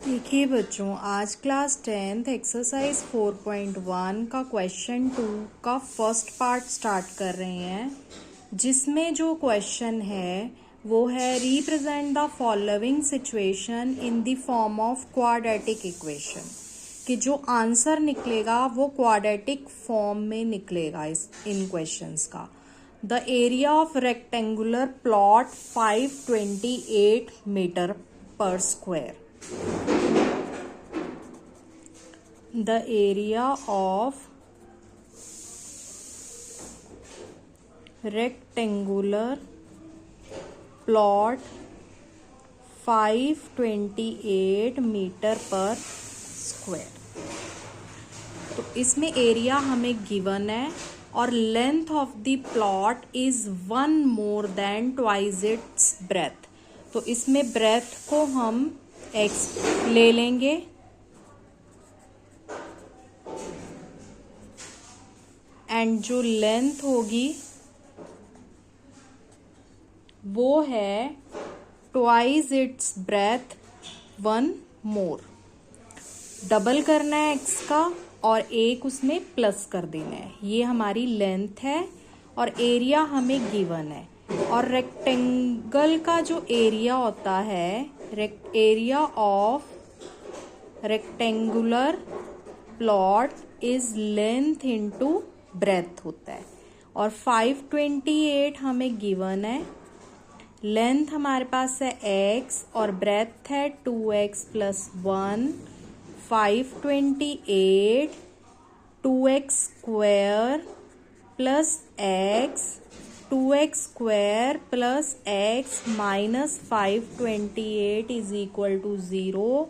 देखिए बच्चों, आज क्लास 10th एक्सरसाइज 4.1 का क्वेश्चन 2 का फर्स्ट पार्ट स्टार्ट कर रहे हैं, जिसमें जो क्वेश्चन है वो है represent the following situation in the form of quadratic equation. कि जो आंसर निकलेगा वो क्वाड्रेटिक फॉर्म में निकलेगा इन क्वेश्चंस का। The area of rectangular plot 528 meter पर square. The area of rectangular plot 528 meter पर स्क्वायर। तो इसमें एरिया हमें गिवन है और length of the plot is 1 more than twice its breadth. तो इसमें ब्रेथ को हम x ले लेंगे एंड जो लेंथ होगी वो है ट्वाइस इट्स ब्रेथ 1 मोर। डबल करना है x का और एक उसमें प्लस कर देना है। ये हमारी लेंथ है और एरिया हमें गिवन है। और रेक्टेंगल का जो एरिया होता है, area of rectangular plot is length into breadth होता है। और 528 हमें गिवन है। लेंथ हमारे पास है x और ब्रेथ है 2x + 1। 528 2x square plus x 2x square plus x minus 528 is equal to 0।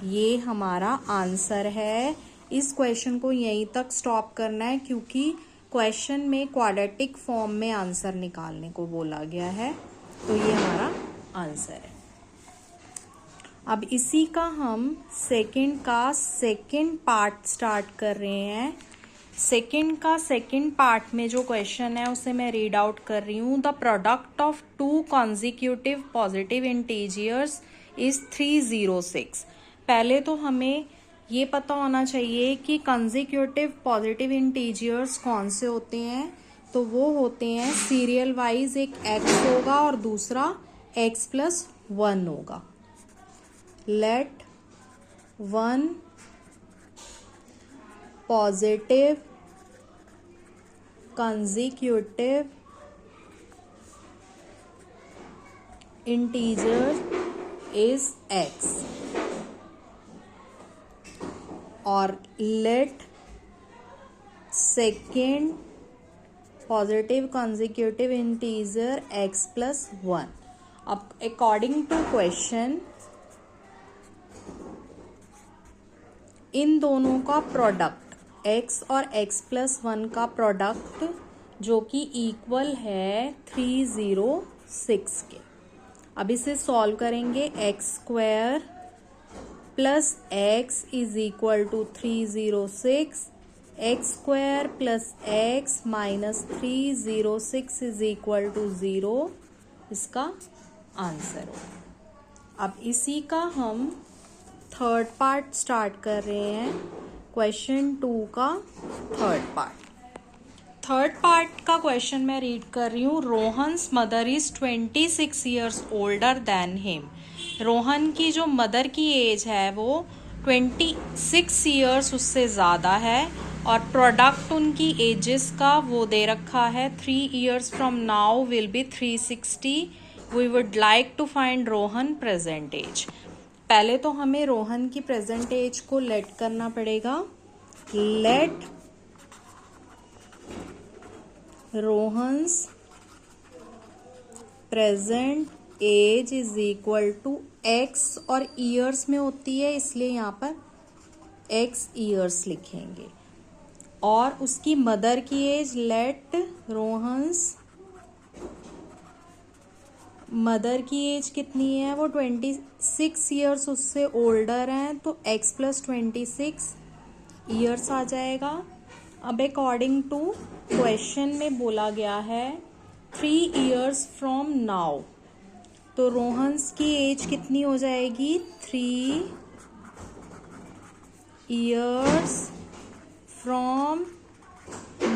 ये हमारा आंसर है। इस क्वेश्चन को यहीं तक स्टॉप करना है क्योंकि क्वेश्चन में क्वाड्रेटिक फॉर्म में आंसर निकालने को बोला गया है। तो ये हमारा आंसर है। अब इसी का हम सेकंड पार्ट स्टार्ट कर रहे हैं। सेकंड पार्ट में जो क्वेश्चन है उसे मैं रीड आउट कर रही हूँ। The product of 2 consecutive positive integers is 306। पहले तो हमें ये पता होना चाहिए कि कॉन्जिक्यूटिव पॉजिटिव इंटीजर्स कौन से होते हैं। तो वो होते हैं सीरियल वाइज, एक x होगा और दूसरा x + 1 होगा। Let 1 positive consecutive integer is x और let second positive consecutive integer x + 1। अब according to question इन दोनों का प्रोडक्ट x और x + 1 का प्रोडक्ट जो कि इक्वल है 306 के। अब इसे सॉल्व करेंगे। x square plus x is equal to 306। x square plus x minus 306 is equal to 0 इसका आंसर हो। अब इसी का हम थर्ड पार्ट स्टार्ट कर रहे हैं। क्वेश्चन 2 का थर्ड पार्ट का क्वेश्चन मैं रीड कर रही हूँ। Rohan's mother is 26 years older than him. Rohan की जो मदर की एज है वो 26 ईयर्स उससे ज़्यादा है और प्रोडक्ट उनकी एजेस का वो दे रखा है। 3 years from now will be 360। We would like to find Rohan present age. पहले तो हमें रोहन की प्रेजेंट एज को लेट करना पड़ेगा। Let Rohan's present age is equal to x और ईयर्स में होती है इसलिए यहाँ पर x ईयर्स लिखेंगे। और उसकी मदर की एज, लेट रोहन्स मदर की एज कितनी है, वो 26 ईयर्स उससे ओल्डर हैं तो x + 26 ईयर्स आ जाएगा। अब अकॉर्डिंग टू क्वेश्चन में बोला गया है 3 ईयर्स फ्रॉम नाउ, तो रोहन्स की एज कितनी हो जाएगी 3 years from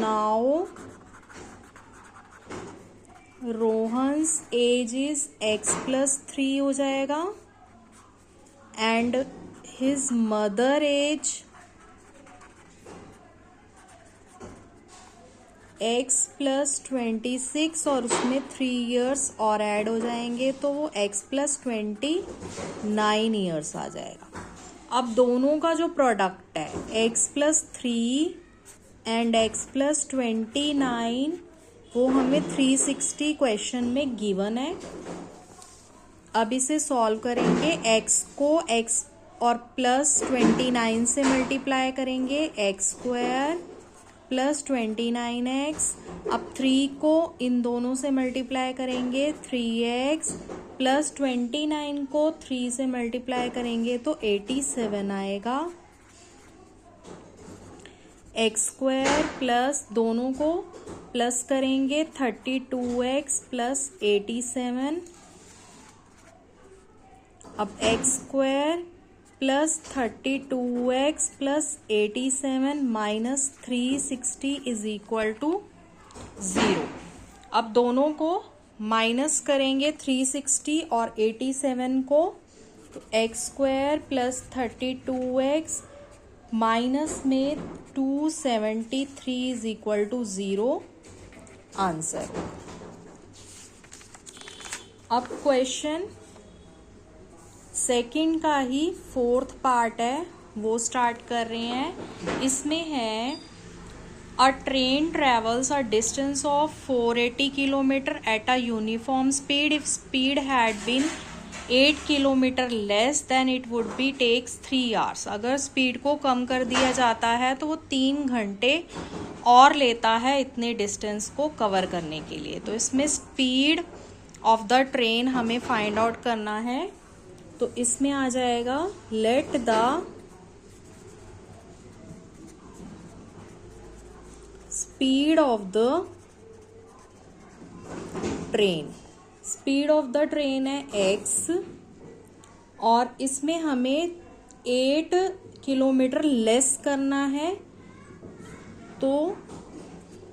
now Rohan's age is x plus 3 हो जाएगा and his mother age x plus 26 और उसमें 3 years और ऐड हो जाएंगे तो वो x प्लस 29 years आ जाएगा। अब दोनों का जो प्रोडक्ट है x plus 3 and x plus 29 वो हमें 360 क्वेश्चन में गिवन है। अब इसे सॉल्व करेंगे, x को x और प्लस 29 से मल्टीप्लाई करेंगे, एक्स स्क्वायर प्लस 29x। अब 3 को इन दोनों से मल्टीप्लाई करेंगे, 3x प्लस 29 को 3 से मल्टीप्लाई करेंगे तो 87 आएगा। एक्स स्क्वायर प्लस दोनों को प्लस करेंगे 32x प्लस 87। अब x square plus 32x plus 87 minus 360 is equal to 0। अब दोनों को माइनस करेंगे 360 और 87 को, तो x square plus 32x minus में 273 इज इक्वल टू 0 आंसर। अब क्वेश्चन सेकंड का ही 4th पार्ट है वो स्टार्ट कर रहे हैं। इसमें है a train travels a distance of 480 kilometre at a uniform speed if speed had been 8 kilometre less than it would be takes 3 hours. अगर स्पीड को कम कर दिया जाता है तो वो 3 घंटे और लेता है इतने डिस्टेंस को कवर करने के लिए। तो इसमें स्पीड ऑफ द ट्रेन हमें फाइंड आउट करना है। तो इसमें आ जाएगा let the speed of the train, speed of the train है x और इसमें हमें 8 किलोमीटर लेस करना है। तो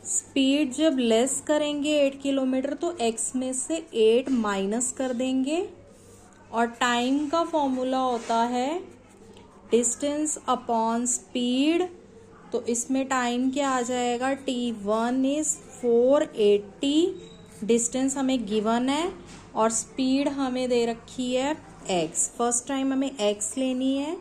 स्पीड जब लेस करेंगे 8 किलोमीटर तो x में से 8 माइनस कर देंगे और टाइम का फॉर्मूला होता है डिस्टेंस अपॉन स्पीड। तो इसमें टाइम क्या आ जाएगा, t1 इज 480, डिस्टेंस हमें गिवन है और स्पीड हमें दे रखी है x। फर्स्ट टाइम हमें x लेनी है।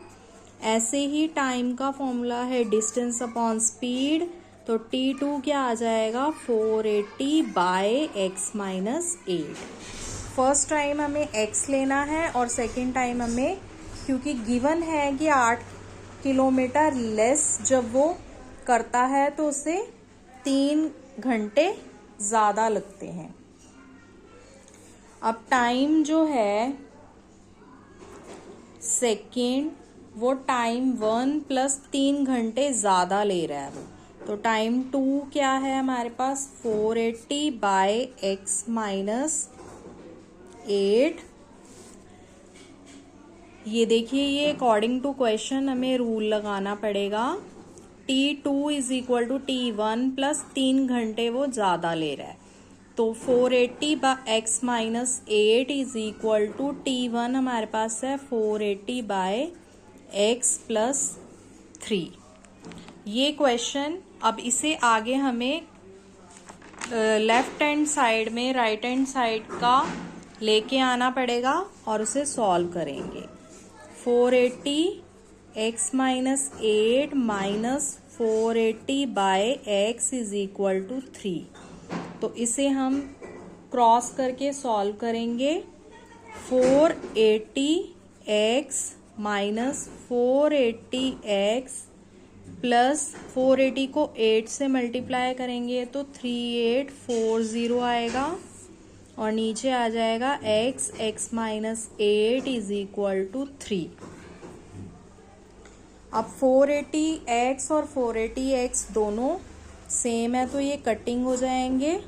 ऐसे ही टाइम का फॉर्मूला है डिस्टेंस अपॉन स्पीड, तो t2 क्या आ जाएगा 480 by x minus 8। First time हमें x लेना है और सेकेंड टाइम हमें, क्योंकि गिवन है कि 8 किलोमीटर लेस जब वो करता है तो उसे 3 घंटे ज़्यादा लगते हैं। अब टाइम जो है सेकेंड वो टाइम 1 प्लस 3 घंटे ज़्यादा ले रहा है वो, तो टाइम 2 क्या है हमारे पास 480 बाय x माइनस 8। ये देखिए, ये अकॉर्डिंग टू क्वेश्चन हमें रूल लगाना पड़ेगा। t2 is equal to t1 plus 3 घंटे वो ज़्यादा ले रहा है, तो 480 by x minus 8 is equal to t1 हमारे पास है 480 बाय x प्लस 3। ये क्वेश्चन, अब इसे आगे हमें लेफ्ट हैंड साइड में राइट हैंड साइड का लेके आना पड़ेगा और उसे सॉल्व करेंगे। 480 x minus 8 minus 480 by x is equal to 3। तो इसे हम क्रॉस करके सॉल्व करेंगे। 480 x माइनस 480 x प्लस 480 को 8 से मल्टीप्लाई करेंगे तो 3840 आएगा और नीचे आ जाएगा x minus 8 is equal to 3। अब 480x और 480x दोनों सेम है तो ये कटिंग हो जाएंगे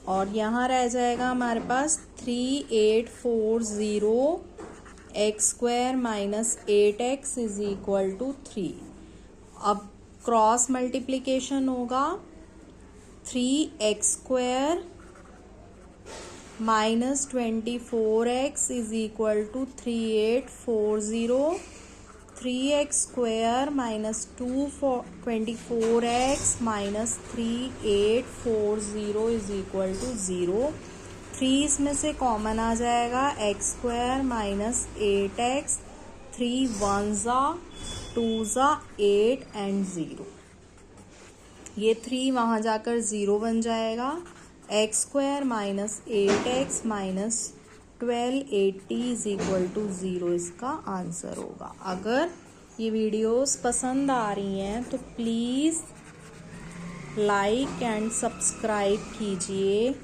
और यहाँ रह जाएगा हमारे पास 3840 x square minus 8x is equal to 3। अब क्रॉस मल्टीप्लीकेशन होगा, 3x square minus 24x is equal to 3840। 3x square minus 24x minus 3840 is equal to 0। 3 इसमें से कॉमन आ जाएगा, x स्क्वायर माइनस 8x, 3 1 ज़ा 2 ज़ा 8 एंड 0। ये 3 वहाँ जाकर 0 बन जाएगा। x square minus 8x minus 1280 is equal to 0 इसका आंसर होगा। अगर ये वीडियोस पसंद आ रही हैं तो प्लीज़ लाइक एंड सब्सक्राइब कीजिए।